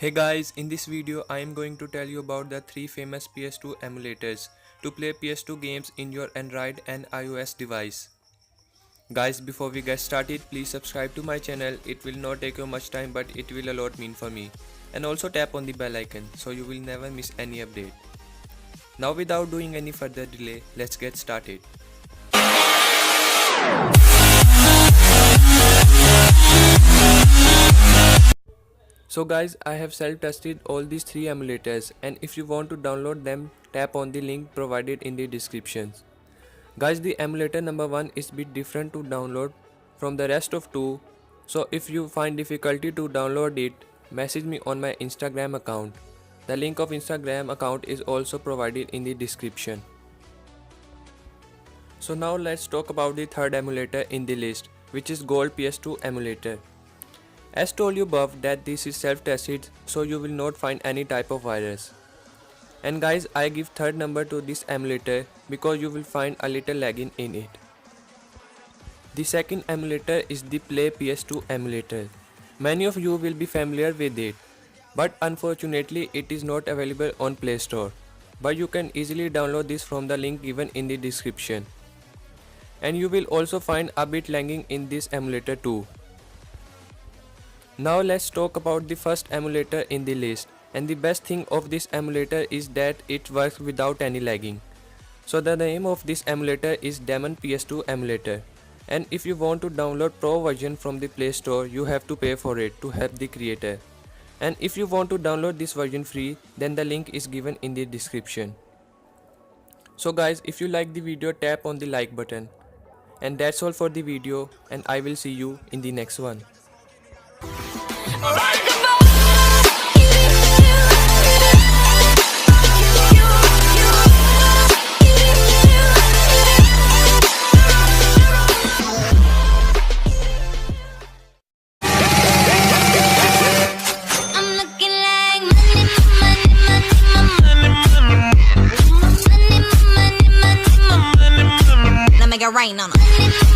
Hey guys, in this video I am going to tell you about the 3 famous PS2 emulators to play PS2 games in your Android and iOS device. Guys, before we get started, please subscribe to my channel. It will not take you much time, but it will a lot mean for me. And also tap on the bell icon so you will never miss any update. Now without doing any further delay, let's get started. So guys, I have self-tested all these 3 emulators, and if you want to download them, tap on the link provided in the description. Guys, the emulator number 1 is a bit different to download from the rest of 2, so if you find difficulty to download it, message me on my Instagram account. The link of Instagram account is also provided in the description. So now let's talk about the third emulator in the list, which is Gold PS2 Emulator. As told you above that this is self-tested, so you will not find any type of virus. And guys, I give third number to this emulator because you will find a little lagging in it. The second emulator is the Play PS2 Emulator. Many of you will be familiar with it, but unfortunately it is not available on Play Store. But you can easily download this from the link given in the description. And you will also find a bit lagging in this emulator too. Now let's talk about the first emulator in the list, and the best thing of this emulator is that it works without any lagging. So the name of this emulator is Demon PS2 Emulator, and if you want to download pro version from the Play Store, you have to pay for it to help the creator. And if you want to download this version free, then the link is given in the description. So guys, if you like the video, tap on the like button. And that's all for the video, and I will see you in the next one. Make it rain on 'em.